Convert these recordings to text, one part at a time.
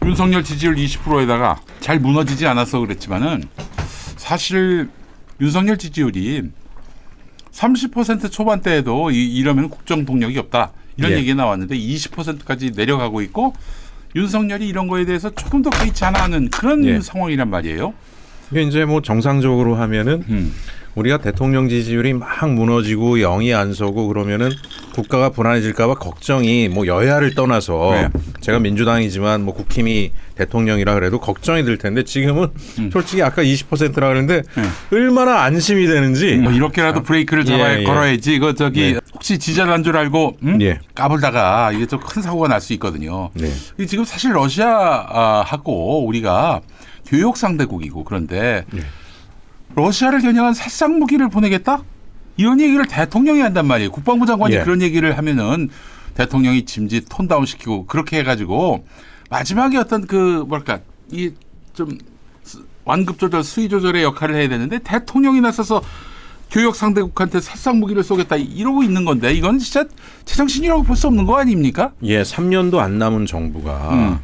윤석열 지지율 20%에다가 잘 무너지지 않아서 그랬지만은 사실 윤석열 지지율이 30% 초반대에도 이러면 국정 동력이 없다. 이런 예. 얘기가 나왔는데 20%까지 내려가고 있고 윤석열이 이런 거에 대해서 조금 더 개의치 않아 하는 그런 예. 상황이란 말이에요. 이게 이제 뭐 정상적으로 하면은 우리가 대통령 지지율이 막 무너지고 영이 안 서고 그러면은 국가가 불안해질까봐 걱정이 뭐 여야를 떠나서 네. 제가 민주당이지만 뭐 국힘이 대통령이라 그래도 걱정이 들 텐데 지금은 솔직히 아까 20%라 그랬는데 얼마나 안심이 되는지 뭐 이렇게라도 브레이크를 잡아야 예. 걸어야지. 이거 저기 네. 혹시 지자란 줄 알고 예. 까불다가 이게 좀 큰 사고가 날 수 있거든요. 네. 지금 사실 러시아하고 우리가 교역 상대국이고 그런데 러시아를 겨냥한 살상 무기를 보내겠다? 이런 얘기를 대통령이 한단 말이에요. 국방부 장관이 예. 그런 얘기를 하면은 대통령이 짐짓 톤다운 시키고 그렇게 해가지고 마지막에 어떤 그 뭐랄까 이 좀 완급 조절, 수위 조절의 역할을 해야 되는데 대통령이 나서서 교역 상대국한테 살상 무기를 쏘겠다 이러고 있는 건데 이건 진짜 제정신이라고 볼 수 없는 거 아닙니까? 예, 3년도 안 남은 정부가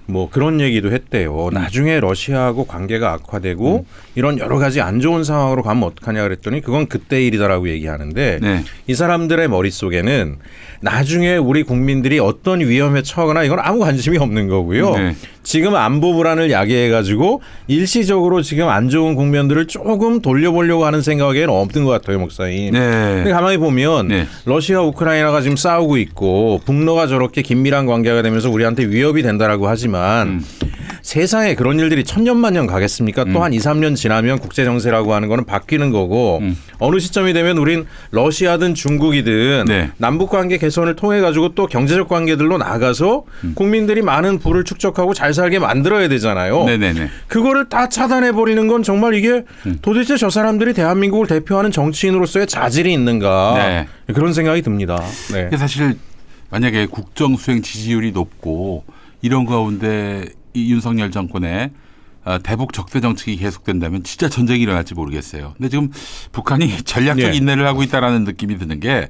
뭐 그런 얘기도 했대요. 나중에 러시아하고 관계가 악화되고 이런 여러 가지 안 좋은 상황으로 가면 어떡하냐 그랬더니 그건 그때 일이다라고 얘기하는데 네. 이 사람들의 머릿속에는 나중에 우리 국민들이 어떤 위험에 처하거나 이건 아무 관심이 없는 거고요. 네. 지금 안보 불안을 야기해가지고 일시적으로 지금 안 좋은 국면들을 조금 돌려보려고 하는 생각에는 없는 것 같아요, 목사님. 근데 네. 가만히 보면 네. 러시아, 우크라이나가 지금 싸우고 있고 북러가 저렇게 긴밀한 관계가 되면서 우리한테 위협이 된다라고 하지만 세상에 그런 일들이 천년만년 가겠습니까? 또 한 2, 3년 지나면 국제정세라고 하는 거는 바뀌는 거고 어느 시점이 되면 우린 러시아든 중국이든 네. 남북관계 개선을 통해 가지고 또 경제적 관계들로 나가서 국민들이 많은 부를 축적하고 잘 살게 만들어야 되잖아요. 네네네. 그거를 다 차단해 버리는 건 정말 이게 도대체 저 사람들이 대한민국을 대표하는 정치인으로서의 자질이 있는가 네. 그런 생각이 듭니다. 네. 이게 사실 만약에 국정 수행 지지율이 높고 이런 가운데 이 윤석열 정권의 대북 적대 정책이 계속된다면 진짜 전쟁이 일어날지 모르겠어요. 근데 지금 북한이 전략적 예. 인내를 하고 있다라는 느낌이 드는 게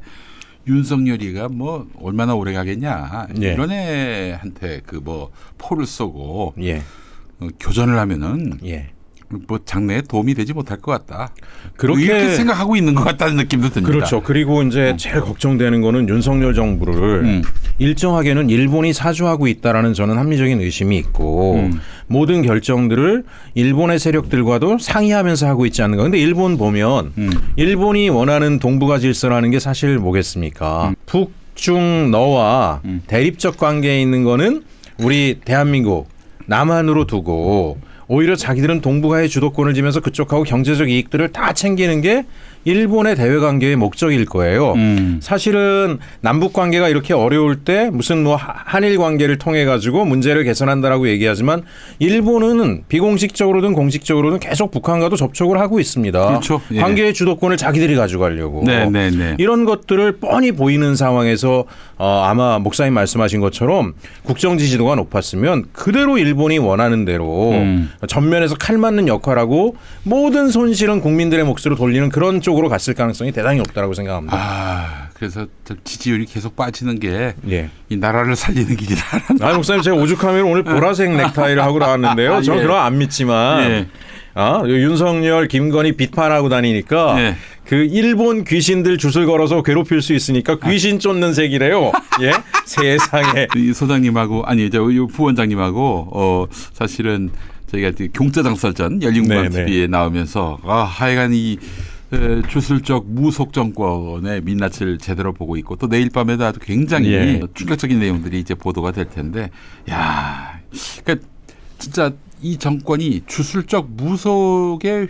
윤석열이가 뭐 얼마나 오래 가겠냐. 예. 이런 애한테 그 뭐 포를 쏘고 예. 교전을 하면은 예. 뭐 장래에 도움이 되지 못할 것 같다. 그렇게 이렇게 생각하고 있는 것 같다는 느낌도 듭니다. 그렇죠. 그리고 이제 제일 걱정되는 거는 윤석열 정부를 일정하게는 일본이 사주하고 있다라는 저는 합리적인 의심이 있고 모든 결정들을 일본의 세력들과도 상의하면서 하고 있지 않는가. 근데 일본 보면 일본이 원하는 동북아 질서라는 게 사실 뭐겠습니까? 북중 너와 대립적 관계에 있는 거는 우리 대한민국 남한으로 두고 오히려 자기들은 동북아의 주도권을 쥐면서 그쪽하고 경제적 이익들을 다 챙기는 게 일본의 대외 관계의 목적일 거예요. 사실은 남북 관계가 이렇게 어려울 때 무슨 뭐 한일 관계를 통해 가지고 문제를 개선한다라고 얘기하지만 일본은 비공식적으로든 공식적으로든 계속 북한과도 접촉을 하고 있습니다. 그렇죠. 예. 관계의 주도권을 자기들이 가져가려고. 네. 이런 것들을 뻔히 보이는 상황에서 아마 목사님 말씀하신 것처럼 국정 지지도가 높았으면 그대로 일본이 원하는 대로 전면에서 칼 맞는 역할하고 모든 손실은 국민들의 몫으로 돌리는 그런 쪽으로 갔을 가능성이 대단히 높다라고 생각합니다. 그래서 지지율이 계속 빠지는 게 이 예. 나라를 살리는 길이다. 목사님 제가 오죽하면 오늘 보라색 넥타이를 하고 나왔는데요. 저는 예. 그런 안 믿지만 예. 윤석열, 김건희 비판하고 다니니까 예. 그 일본 귀신들 줄을 걸어서 괴롭힐 수 있으니까 귀신 쫓는 색이래요. 예, 세상에. 이 소장님하고 아니 저 부원장님하고 사실은 저희가 경제당설전 열린국방 네네. TV에 나오면서 하여간 이 주술적 무속 정권의 민낯을 제대로 보고 있고 또 내일 밤에도 아주 굉장히 예. 충격적인 내용들이 이제 보도가 될 텐데 야, 그러니까 진짜 이 정권이 주술적 무속에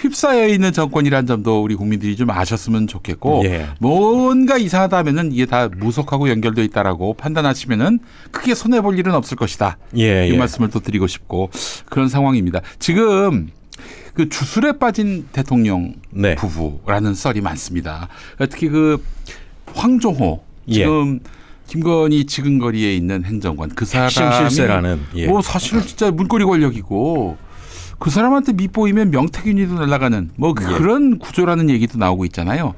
휩싸여 있는 정권이라는 점도 우리 국민들이 좀 아셨으면 좋겠고 예. 뭔가 이상하다면은 이게 다 무속하고 연결되어 있다라고 판단하시면은 크게 손해 볼 일은 없을 것이다. 예, 이 예. 말씀을 또 드리고 싶고 그런 상황입니다. 지금 그 주술에 빠진 대통령 네. 부부라는 썰이 많습니다. 특히 그 황종호 예. 지금 김건희 지근거리에 있는 행정관 그 핵심 사람이 실세라는. 예. 뭐 사실은 진짜 문고리 권력이고 그 사람한테 밑보이면 명태균이도 날아가는 뭐 그런 구조라는 얘기도 나오고 있잖아요.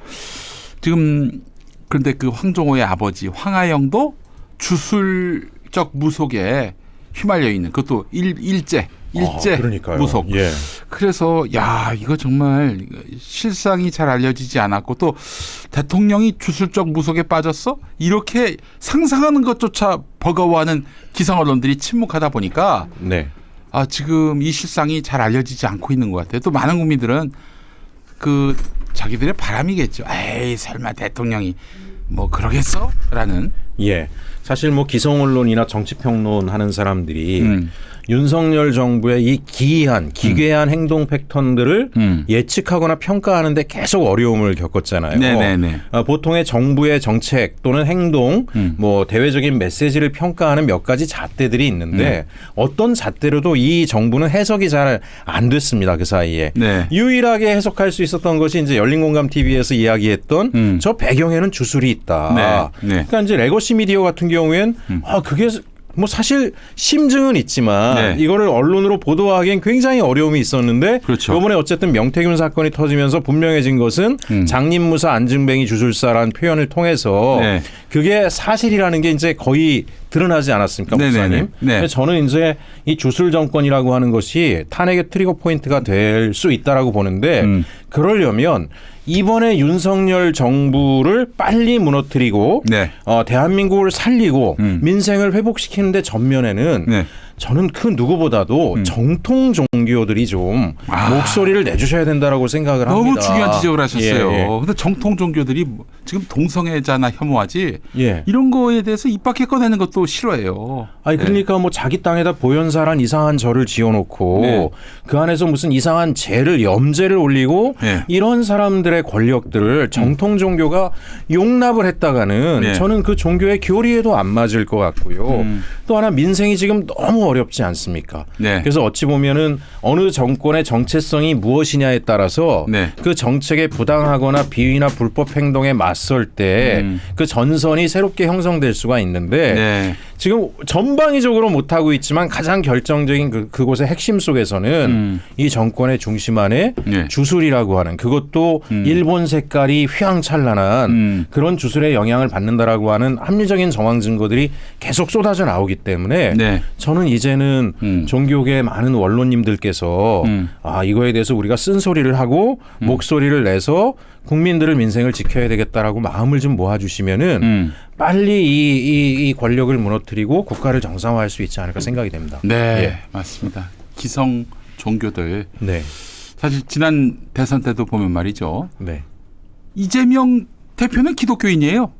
지금 그런데 그 황종호의 아버지 황하영도 주술적 무속에 휘말려 있는 그것도 일제 그러니까요. 무속. 예. 그래서 야 이거 정말 실상이 잘 알려지지 않았고 또 대통령이 주술적 무속에 빠졌어? 이렇게 상상하는 것조차 버거워하는 기성 언론들이 침묵하다 보니까 네. 지금 이 실상이 잘 알려지지 않고 있는 것 같아요. 또 많은 국민들은 그 자기들의 바람이겠죠. 에이 설마 대통령이 뭐 그러겠어? 라는. 예. 사실 뭐 기성 언론이나 정치 평론 하는 사람들이 윤석열 정부의 이 기괴한 행동 패턴들을 예측하거나 평가하는데 계속 어려움을 겪었잖아요. 네네네. 보통의 정부의 정책 또는 행동, 뭐 대외적인 메시지를 평가하는 몇 가지 잣대들이 있는데 어떤 잣대로도 이 정부는 해석이 잘 안 됐습니다. 그 사이에. 네. 유일하게 해석할 수 있었던 것이 이제 열린공감 TV에서 이야기했던 저 배경에는 주술이 있다. 네. 네. 그러니까 이제 레거시 미디어 같은 경우엔 그게 뭐 사실 심증은 있지만 네. 이거를 언론으로 보도하기엔 굉장히 어려움이 있었는데 그렇죠. 이번에 어쨌든 명태균 사건이 터지면서 분명해진 것은 장님무사 안증뱅이 주술사라는 표현을 통해서 네. 그게 사실이라는 게 이제 거의 드러나지 않았습니까, 목사님? 네. 저는 이제 이 주술 정권이라고 하는 것이 탄핵의 트리거 포인트가 될 수 있다라고 보는데 그러려면 이번에 윤석열 정부를 빨리 무너뜨리고 네. 대한민국을 살리고 민생을 회복시키는데 전면에는 네. 저는 그 누구보다도 정통 종교들이 좀 목소리를 내주셔야 된다라고 생각을 합니다. 너무 중요한 지적을 하셨어요. 예, 예. 근데 정통 종교들이 지금 동성애자나 혐오하지 예. 이런 거에 대해서 입 밖에 꺼내는 것도 싫어해요. 아니 그러니까 뭐 자기 땅에다 보현사란 이상한 절을 지어놓고 네. 그 안에서 무슨 이상한 염제를 올리고 네. 이런 사람들의 권력들을 정통 종교가 용납을 했다가는 네. 저는 그 종교의 교리에도 안 맞을 것 같고요. 또 하나 민생이 지금 너무 어렵지 않습니까? 네. 그래서 어찌 보면은 어느 정권의 정체성이 무엇이냐에 따라서 네. 그 정책에 부당하거나 비위나 불법 행동에 맞설 때 그 전선이 새롭게 형성될 수가 있는데 네. 지금 전방위적으로 못하고 있지만 가장 결정적인 그곳의 핵심 속에서는 이 정권의 중심 안에 네. 주술이라고 하는 그것도 일본 색깔이 휘황찬란한 그런 주술의 영향을 받는다라고 하는 합리적인 정황 증거들이 계속 쏟아져 나오기 때문에 네. 저는 이제는 종교계 많은 원로님들께서 이거에 대해서 우리가 쓴소리를 하고 목소리를 내서 국민들의 민생을 지켜야 되겠다라고 마음을 좀 모아주시면은 빨리 이 권력을 무너뜨리고 국가를 정상화할 수 있지 않을까 생각이 됩니다. 네, 예. 맞습니다. 기성 종교들 네, 사실 지난 대선 때도 보면 말이죠. 네, 이재명 대표는 기독교인이에요.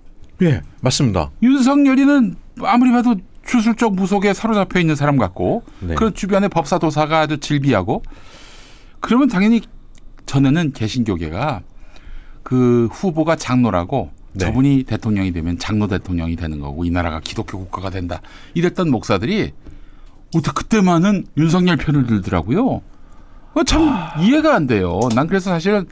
예, 맞습니다. 윤석열이는 아무리 봐도 주술적 무속에 사로잡혀 있는 사람 같고 네. 그 주변에 법사도사가 아주 질비하고 그러면 당연히 전에는 개신교계가 그 후보가 장로라고 네. 저분이 대통령이 되면 장로 대통령이 되는 거고 이 나라가 기독교 국가가 된다 이랬던 목사들이 어떻게 그때만은 윤석열 편을 들더라고요. 참 이해가 안 돼요. 난 그래서 사실은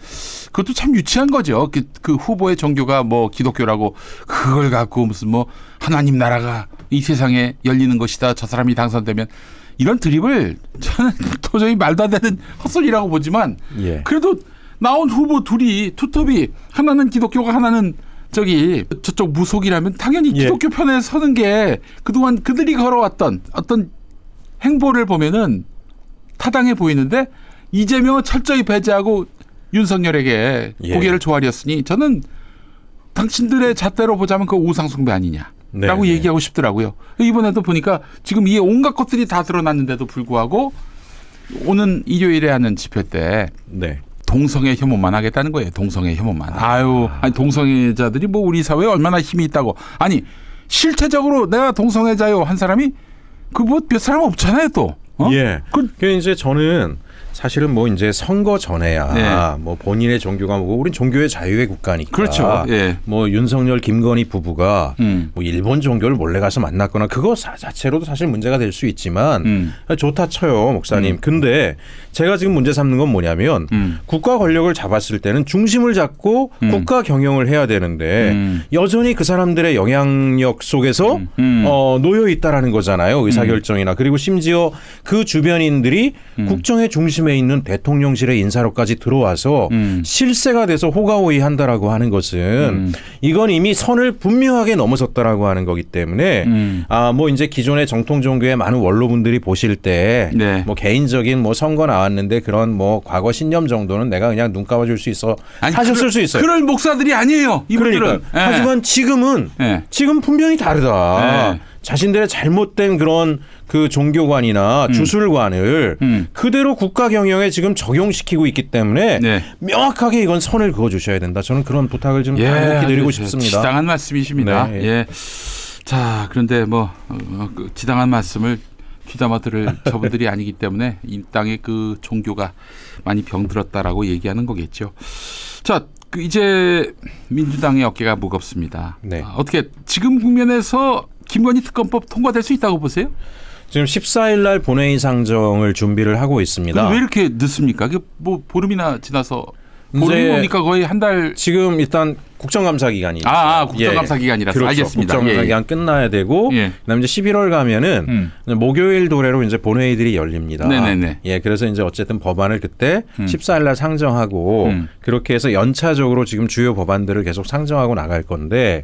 그것도 참 유치한 거죠. 그 후보의 종교가 뭐 기독교라고 그걸 갖고 무슨 뭐 하나님 나라가 이 세상에 열리는 것이다. 저 사람이 당선되면 이런 드립을 저는 도저히 말도 안 되는 헛소리라고 보지만 예. 그래도 나온 후보 둘이 투톱이 하나는 기독교가 하나는 저쪽 무속이라면 당연히 예. 기독교 편에 서는 게 그동안 그들이 걸어왔던 어떤 행보를 보면은 타당해 보이는데 이재명은 철저히 배제하고 윤석열에게 예. 고개를 조아렸으니 저는 당신들의 잣대로 보자면 그 우상숭배 아니냐라고 네. 얘기하고 싶더라고요. 이번에도 보니까 지금 이 온갖 것들이 다 드러났는데도 불구하고 오는 일요일에 하는 집회 때 네. 동성애 혐오만 하겠다는 거예요. 동성애 혐오만. 아니 동성애자들이 뭐 우리 사회에 얼마나 힘이 있다고. 아니 실체적으로 내가 동성애자요 한 사람이 그 뭐 몇 사람 없잖아요 또. 예. 그 이제 저는 사실은 뭐 이제 선거 전에야 네. 뭐 본인의 종교가 뭐고 우린 종교의 자유의 국가니까. 그렇죠. 예. 뭐 윤석열 김건희 부부가 뭐 일본 종교를 몰래 가서 만났거나 그거 자체로도 사실 문제가 될 수 있지만 좋다 쳐요 목사님. 근데 제가 지금 문제 삼는 건 뭐냐면 국가 권력을 잡았을 때는 중심을 잡고 국가 경영을 해야 되는데 여전히 그 사람들의 영향력 속에서 놓여 있다라는 거잖아요. 의사결정이나 그리고 심지어 그 주변인들이 국정의 중심에 중심에 있는 대통령실의 인사로까지 들어와서 실세가 돼서 호가호위한다라고 하는 것은 이건 이미 선을 분명하게 넘어섰다라고 하는 거기 때문에 뭐 이제 기존의 정통 종교의 많은 원로분들이 보실 때 뭐 개인적인 뭐 선거 나왔는데 그런 뭐 과거 신념 정도는 내가 그냥 눈 감아줄 수 있어 하셨을 수 있어요. 그럴 목사들이 아니에요. 이분들은. 그러니까. 하지만 지금은 지금 분명히 다르다. 자신들의 잘못된 그런 그 종교관이나 주술관을 그대로 국가 경영에 지금 적용시키고 있기 때문에 명확하게 이건 선을 그어주셔야 된다. 저는 그런 부탁을 좀 간곡히 드리고 싶습니다. 지당한 말씀이십니다. 예. 자, 그런데 뭐 그 지당한 말씀을 귀담아 들을 저분들이 아니기 때문에 이 땅의 그 종교가 많이 병들었다라고 얘기하는 거겠죠. 자, 이제 민주당의 어깨가 무겁습니다. 어떻게 지금 국면에서 김건희 특검법 통과될 수 있다고 보세요? 지금 14일 날 본회의 상정을 준비를 하고 있습니다. 왜 이렇게 늦습니까? 이게 뭐 보름이나 지나서 보름이 뭡니까? 거의 한 달. 지금 일단 국정감사 기간이 국정감사 기간이라서 그렇죠. 알겠습니다. 국정감사 기간 끝나야 되고 그다음에 이제 11월 가면은 목요일 도래로 이제 본회의들이 열립니다. 네네네. 그래서 이제 어쨌든 법안을 그때 14일 날 상정하고 그렇게 해서 연차적으로 지금 주요 법안들을 계속 상정하고 나갈 건데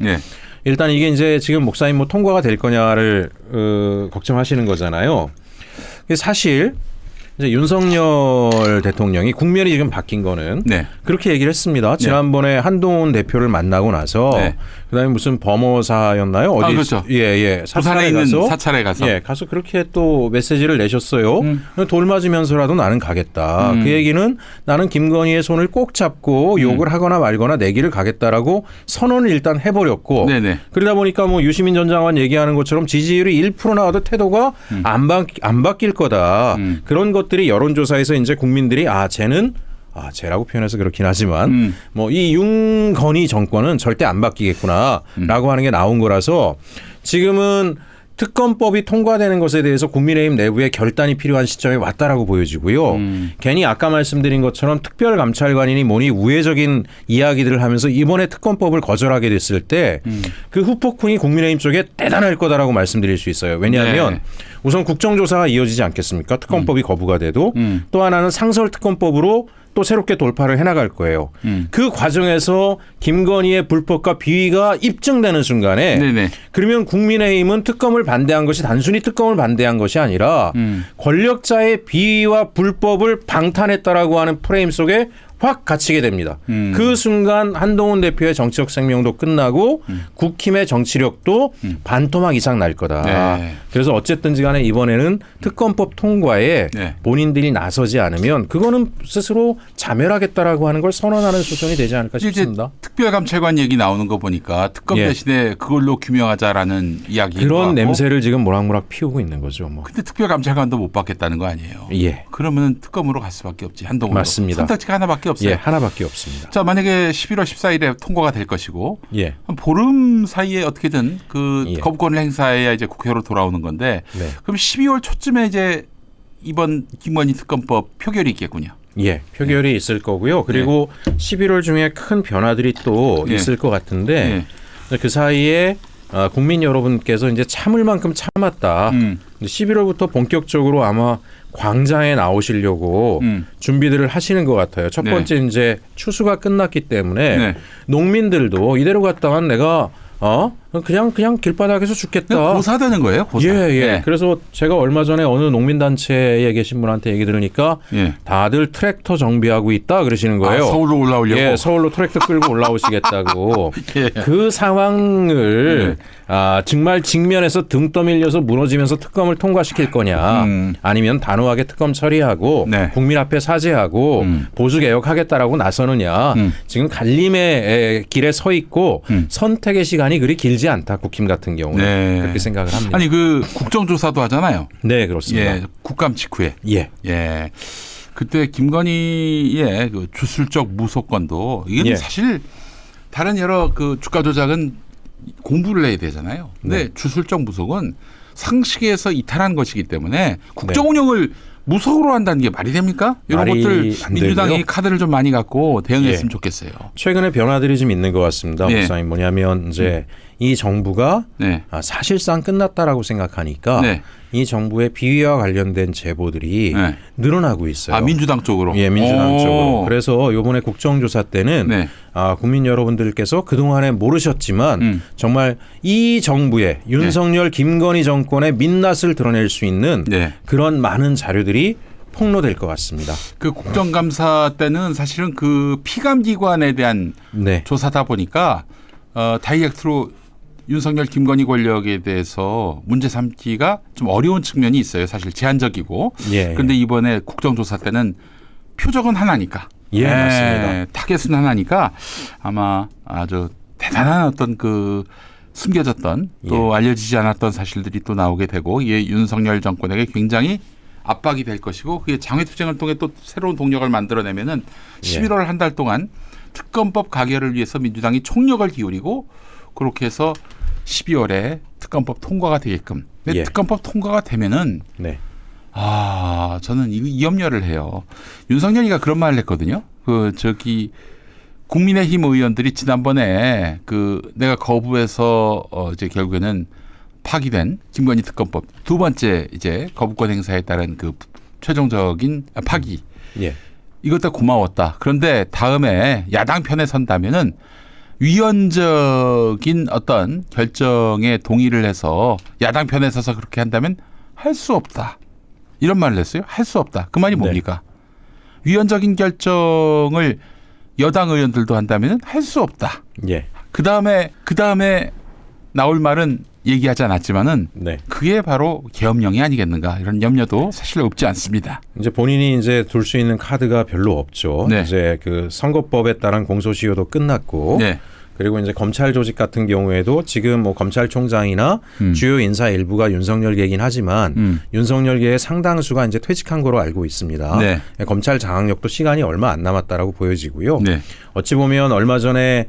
일단 이게 이제 지금 목사님 뭐 통과가 될 거냐를 걱정하시는 거잖아요. 사실 이제 윤석열 대통령이 국면이 지금 바뀐 거는 그렇게 얘기를 했습니다. 지난번에 한동훈 대표를 만나고 나서 그다음에 무슨 범어사였나요? 어디 그렇죠. 부산에 있는 가서 사찰에 가서 가서 그렇게 또 메시지를 내셨어요. 돌 맞으면서라도 나는 가겠다. 그 얘기는 나는 김건희의 손을 꼭 잡고 욕을 하거나 말거나 내 길을 가겠다라고 선언을 일단 해버렸고 그러다 보니까 뭐 유시민 전 장관 얘기하는 것처럼 지지율이 1% 나와도 태도가 안 바뀔 거다. 그런 것들이 여론조사에서 이제 국민들이 쟤라고 표현해서 그렇긴 하지만 뭐 이 윤건희 정권은 절대 안 바뀌겠구나라고 하는 게 나온 거라서 지금은 특검법이 통과되는 것에 대해서 국민의힘 내부의 결단이 필요한 시점에 왔다라고 보여지고요. 괜히 아까 말씀드린 것처럼 특별감찰관이니 뭐니 우회적인 이야기들을 하면서 이번에 특검법을 거절하게 됐을 때 그 후폭풍이 국민의힘 쪽에 대단할 거다라고 말씀드릴 수 있어요. 왜냐하면 우선 국정조사가 이어지지 않겠습니까? 특검법이 거부가 돼도 또 하나는 상설특검법으로 또 새롭게 돌파를 해나갈 거예요. 그 과정에서 김건희의 불법과 비위가 입증되는 순간에 그러면 국민의힘은 특검을 반대한 것이 단순히 특검을 반대한 것이 아니라 권력자의 비위와 불법을 방탄했다라고 하는 프레임 속에 확 갇히게 됩니다. 그 순간 한동훈 대표의 정치적 생명도 끝나고 국힘의 정치력도 반토막 이상 날 거다. 그래서 어쨌든지 간에 이번에는 특검법 통과에 본인들이 나서지 않으면 그거는 스스로 자멸하겠다라고 하는 걸 선언하는 수준이 되지 않을까 싶습니다. 특별감찰관 얘기 나오는 거 보니까 특검 대신에 그걸로 규명하자라는 이야기 그런 냄새를 지금 모락모락 피우고 있는 거죠. 뭐. 근데 특별감찰관도 못 받겠다는 거 아니에요? 그러면 특검으로 갈 수밖에 없지. 한동훈 맞습니다. 선택지가 하나밖에 없어요. 하나밖에 없습니다. 자, 만약에 11월 14일에 통과가 될 것이고 한 보름 사이에 어떻게든 그 거부권을 행사해야 이제 국회로 돌아오는 건데 그럼 12월 초쯤에 이제 이번 김건희 특검법 표결이 있겠군요. 표결이 있을 거고요. 그리고 11월 중에 큰 변화들이 또 있을 것 같은데 그 사이에 국민 여러분께서 이제 참을 만큼 참았다. 11월부터 본격적으로 아마 광장에 나오시려고 준비들을 하시는 것 같아요. 첫 번째 이제 추수가 끝났기 때문에 농민들도 이대로 갔다간 내가 그냥 길바닥에서 죽겠다. 고사되는 거예요? 고사. 그래서 제가 얼마 전에 어느 농민단체에 계신 분한테 얘기 들으니까 다들 트랙터 정비하고 있다 그러시는 거예요. 서울로 올라오려고? 서울로 트랙터 끌고 올라오시겠다고. 그 상황을 정말 직면에서 등 떠밀려서 무너지면서 특검을 통과시킬 거냐 아니면 단호하게 특검 처리하고 국민 앞에 사죄하고 보수개혁하겠다라고 나서느냐 지금 갈림의 길에 서 있고 선택의 시간이 그리 길지 않다. 국힘 같은 경우는 그렇게 생각을 합니다. 아니 그 국정조사도 하잖아요. 네, 그렇습니다. 국감 직후에. 그때 김건희의 그 주술적 무소권도 이게 사실 다른 여러 그 주가 조작은 공부를 해야 되잖아요. 근데 주술적 무속은 상식에서 이탈한 것이기 때문에 국정 운영을 무속으로 한다는 게 말이 됩니까? 이런 것들 민주당이 카드를 좀 많이 갖고 대응했으면 좋겠어요. 최근에 변화들이 좀 있는 것 같습니다. 목사님 뭐냐면 이제 이 정부가 네. 사실상 끝났다라고 생각하니까 네. 이 정부의 비위와 관련된 제보들이 네. 늘어나고 있어요. 아, 민주당 쪽으로. 예, 민주당 오. 쪽으로. 그래서 이번에 국정조사 때는 네. 국민 여러분들께서 그동안에 모르셨지만 정말 이 정부의 윤석열 김건희 정권의 민낯을 드러낼 수 있는 네. 그런 많은 자료들이 폭로될 것 같습니다. 그 국정감사 때는 사실은 그 피감기관에 대한 네. 조사다 보니까 다이렉트로 윤석열 김건희 권력에 대해서 문제 삼기가 좀 어려운 측면이 있어요. 사실 제한적이고. 예. 그런데 이번에 국정조사 때는 표적은 하나니까. 예, 맞습니다. 타겟은 하나니까 아마 아주 대단한 어떤 그 숨겨졌던 또 알려지지 않았던 사실들이 또 나오게 되고 이게 윤석열 정권에게 굉장히 압박이 될 것이고 그게 장외투쟁을 통해 또 새로운 동력을 만들어내면은 11월 한 달 동안 특검법 가결을 위해서 민주당이 총력을 기울이고 그렇게 해서 12월에 특검법 통과가 되게끔. 근데 특검법 통과가 되면은 네. 저는 이 염려를 해요. 윤석열이가 그런 말을 했거든요. 국민의힘 의원들이 지난번에 내가 거부해서 이제 결국에는 파기된 김건희 특검법 두 번째 이제 거부권 행사에 따른 그 최종적인 파기. 예. 이것 다 고마웠다. 그런데 다음에 야당 편에 선다면은 위헌적인 어떤 결정에 동의를 해서 야당 편에 서서 그렇게 한다면 할 수 없다. 이런 말을 했어요. 할 수 없다. 그 말이 뭡니까? 네. 위헌적인 결정을 여당 의원들도 한다면 할 수 없다. 예. 그 다음에 나올 말은 얘기하지 않았지만은 네. 그게 바로 계엄령이 아니겠는가 이런 염려도 사실 없지 않습니다. 이제 본인이 이제 둘 수 있는 카드가 별로 없죠. 네. 이제 그 선거법에 따른 공소시효도 끝났고, 네. 그리고 이제 검찰 조직 같은 경우에도 지금 뭐 검찰총장이나 주요 인사 일부가 윤석열계이긴 하지만 윤석열계의 상당수가 이제 퇴직한 거로 알고 있습니다. 네. 검찰 장악력도 시간이 얼마 안 남았다라고 보여지고요. 네. 어찌 보면 얼마 전에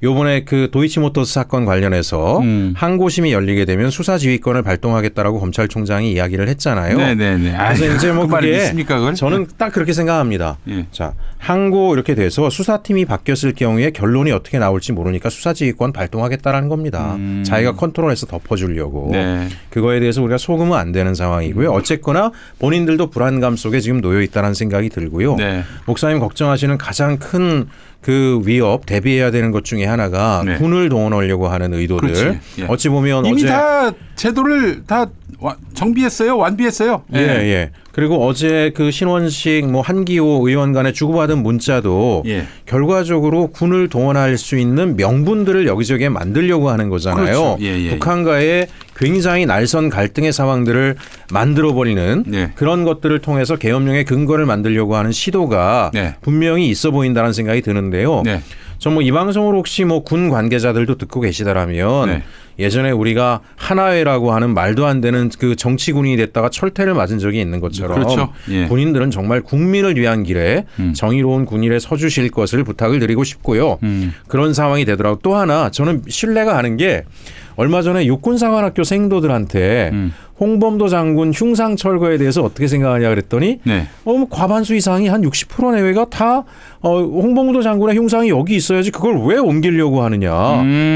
요번에 그 도이치모터스 사건 관련해서 항고심이 열리게 되면 수사지휘권을 발동하겠다라고 검찰총장이 이야기를 했잖아요. 네네네. 그래서 이제 뭐 그 말이 그게 있습니까, 그걸? 저는 딱 그렇게 생각합니다. 예. 자, 항고 이렇게 돼서 수사팀이 바뀌었을 경우에 결론이 어떻게 나올지 모르니까 수사지휘권 발동하겠다라는 겁니다. 자기가 컨트롤해서 덮어주려고. 네. 그거에 대해서 우리가 속으면 안 되는 상황이고요. 어쨌거나 본인들도 불안감 속에 지금 놓여 있다는 생각이 들고요. 네. 목사님 걱정하시는 가장 큰 그 위협 대비해야 되는 것 중에 하나가 네. 군을 동원하려고 하는 의도들. 그렇지. 예. 어찌 보면 이미 어제 다 제도를 다 정비했어요. 완비했어요. 예. 그리고 어제 그 신원식 뭐 한기호 의원 간에 주고받은 문자도 예. 결과적으로 군을 동원할 수 있는 명분들을 여기저기에 만들려고 하는 거잖아요. 그렇죠. 예. 북한과의 굉장히 날선 갈등의 상황들을 만들어버리는 네. 그런 것들을 통해서 계엄령의 근거를 만들려고 하는 시도가 네. 분명히 있어 보인다는 생각이 드는데요. 네. 전 뭐 이 방송을 혹시 뭐 군 관계자들도 듣고 계시다라면 네. 예전에 우리가 하나회라고 하는 말도 안 되는 그 정치군이 됐다가 철퇴를 맞은 적이 있는 것처럼 그렇죠. 예. 군인들은 정말 국민을 위한 길에 정의로운 군일에 서주실 것을 부탁을 드리고 싶고요. 그런 상황이 되더라고. 또 하나 저는 신뢰가 가는 게 얼마 전에 육군사관학교 생도들한테 홍범도 장군 흉상 철거에 대해서 어떻게 생각하냐 그랬더니 네. 뭐 과반수 이상이 한 60% 내외가 다 홍범도 장군의 흉상이 여기 있어야지 그걸 왜 옮기려고 하느냐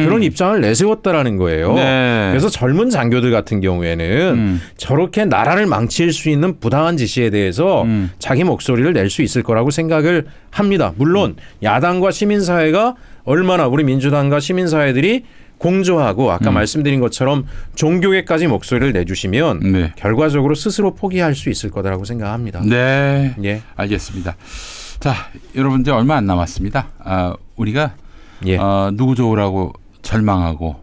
그런 입장을 내세웠다라는 거예요. 네. 그래서 젊은 장교들 같은 경우에는 저렇게 나라를 망칠 수 있는 부당한 지시에 대해서 자기 목소리를 낼 수 있을 거라고 생각을 합니다. 물론 야당과 시민사회가 얼마나 우리 민주당과 시민사회들이 공조하고 아까 말씀드린 것처럼 종교계까지 목소리를 내주시면 네. 결과적으로 스스로 포기할 수 있을 거라고 생각합니다. 네. 예. 알겠습니다. 자, 여러분 이제 얼마 안 남았습니다. 우리가 예. 누구 좋으라고 절망하고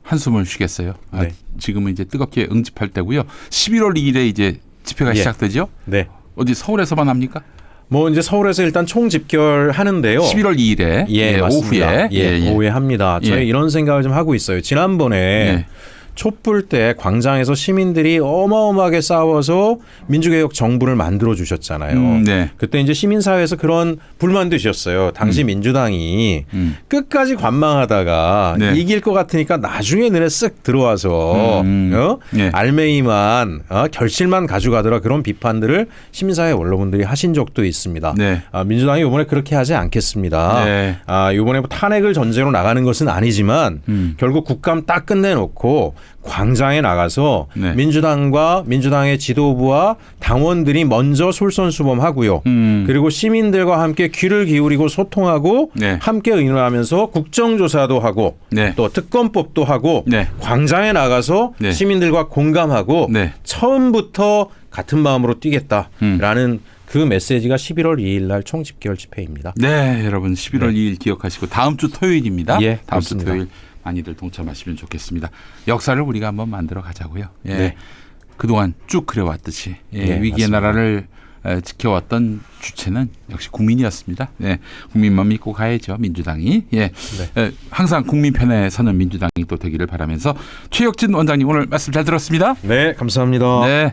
한숨을 쉬겠어요. 네. 지금은 이제 뜨겁게 응집할 때고요. 11월 2일에 이제 집회가 예. 시작되죠. 네. 어디 서울에서만 합니까? 뭐 이제 서울에서 일단 총 집결하는데요. 11월 2일에 예, 맞습니다. 오후에 오후에 합니다. 저희 예. 이런 생각을 좀 하고 있어요. 지난번에 촛불 때 광장에서 시민들이 어마어마하게 싸워서 민주개혁 정부를 만들어 주셨잖아요. 네. 그때 이제 시민사회에서 그런 불만도 있었어요. 당시 민주당이 끝까지 관망하다가 네. 이길 것 같으니까 나중에 눈에 쓱 들어와서 네. 알맹이만 결실만 가져가더라 그런 비판들을 시민사회 원로분들이 하신 적도 있습니다. 네. 민주당이 이번에 그렇게 하지 않겠습니다. 네. 이번에 뭐 탄핵을 전제로 나가는 것은 아니지만 결국 국감 딱 끝내놓고 광장에 나가서 네. 민주당의 지도부와 당원들이 먼저 솔선수범하고요. 그리고 시민들과 함께 귀를 기울이고 소통하고 네. 함께 의논하면서 국정조사도 하고 네. 또 특검법도 하고 네. 광장에 나가서 네. 시민들과 공감하고 네. 처음부터 같은 마음으로 뛰겠다라는 그 메시지가 11월 2일 날 총집결 집회입니다. 네, 여러분 11월 2일 기억하시고 다음 주 토요일입니다. 예, 다음 그렇습니다. 주 토요일 많이들 동참하시면 좋겠습니다. 역사를 우리가 한번 만들어 가자고요. 예. 네. 그동안 쭉 그래왔듯이 예, 위기의 맞습니다. 나라를 지켜왔던 주체는 역시 국민이었습니다. 네, 국민만 믿고 가야죠. 민주당이. 예. 항상 국민 편에 서는 민주당이 또 되기를 바라면서 최혁진 원장님 오늘 말씀 잘 들었습니다. 네, 감사합니다. 네.